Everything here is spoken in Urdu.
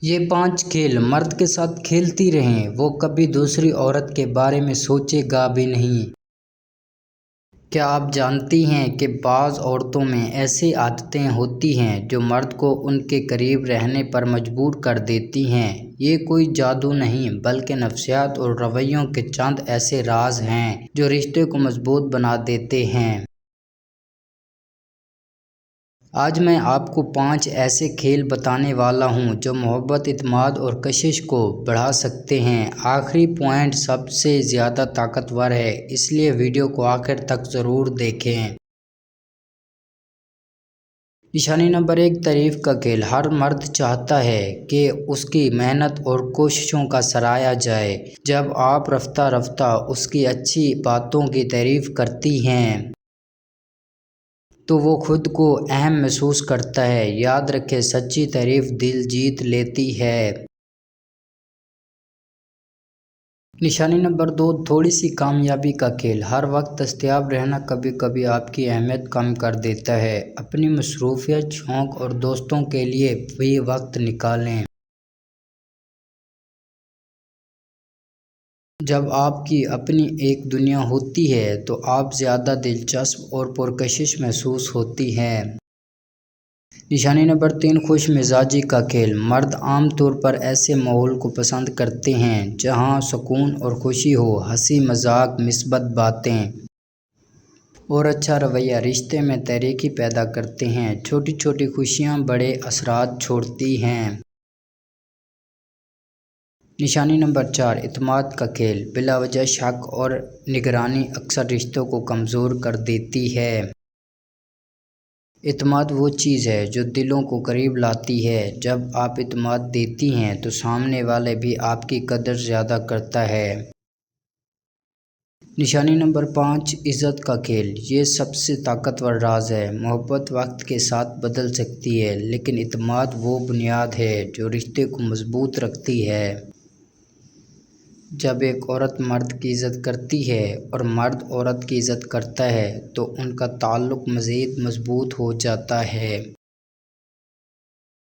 یہ 5 کھیل مرد کے ساتھ کھیلتی رہیں، وہ کبھی دوسری عورت کے بارے میں سوچے گا بھی نہیں۔ کیا آپ جانتی ہیں کہ بعض عورتوں میں ایسی عادتیں ہوتی ہیں جو مرد کو ان کے قریب رہنے پر مجبور کر دیتی ہیں؟ یہ کوئی جادو نہیں بلکہ نفسیات اور رویوں کے چند ایسے راز ہیں جو رشتے کو مضبوط بنا دیتے ہیں۔ آج میں آپ کو 5 ایسے کھیل بتانے والا ہوں جو محبت، اعتماد اور کشش کو بڑھا سکتے ہیں۔ آخری پوائنٹ سب سے زیادہ طاقتور ہے، اس لیے ویڈیو کو آخر تک ضرور دیکھیں۔ نشانی نمبر 1، تعریف کا کھیل۔ ہر مرد چاہتا ہے کہ اس کی محنت اور کوششوں کا سراہا جائے۔ جب آپ رفتہ رفتہ اس کی اچھی باتوں کی تعریف کرتی ہیں تو وہ خود کو اہم محسوس کرتا ہے۔ یاد رکھیں، سچی تعریف دل جیت لیتی ہے۔ نشانی نمبر 2، تھوڑی سی کامیابی کا کھیل۔ ہر وقت دستیاب رہنا کبھی کبھی آپ کی اہمیت کم کر دیتا ہے۔ اپنی مصروفیت، شوق اور دوستوں کے لیے بھی وقت نکالیں۔ جب آپ کی اپنی ایک دنیا ہوتی ہے تو آپ زیادہ دلچسپ اور پرکشش محسوس ہوتی ہیں۔ نشانی نمبر 3، خوش مزاجی کا کھیل۔ مرد عام طور پر ایسے ماحول کو پسند کرتے ہیں جہاں سکون اور خوشی ہو۔ ہنسی مذاق، مثبت باتیں اور اچھا رویہ رشتے میں تحریک پیدا کرتے ہیں۔ چھوٹی چھوٹی خوشیاں بڑے اثرات چھوڑتی ہیں۔ نشانی نمبر 4، اعتماد کا کھیل۔ بلا وجہ شک اور نگرانی اکثر رشتوں کو کمزور کر دیتی ہے۔ اعتماد وہ چیز ہے جو دلوں کو قریب لاتی ہے۔ جب آپ اعتماد دیتی ہیں تو سامنے والے بھی آپ کی قدر زیادہ کرتا ہے۔ نشانی نمبر 5، عزت کا کھیل۔ یہ سب سے طاقتور راز ہے۔ محبت وقت کے ساتھ بدل سکتی ہے لیکن اعتماد وہ بنیاد ہے جو رشتے کو مضبوط رکھتی ہے۔ جب ایک عورت مرد کی عزت کرتی ہے اور مرد عورت کی عزت کرتا ہے تو ان کا تعلق مزید مضبوط ہو جاتا ہے۔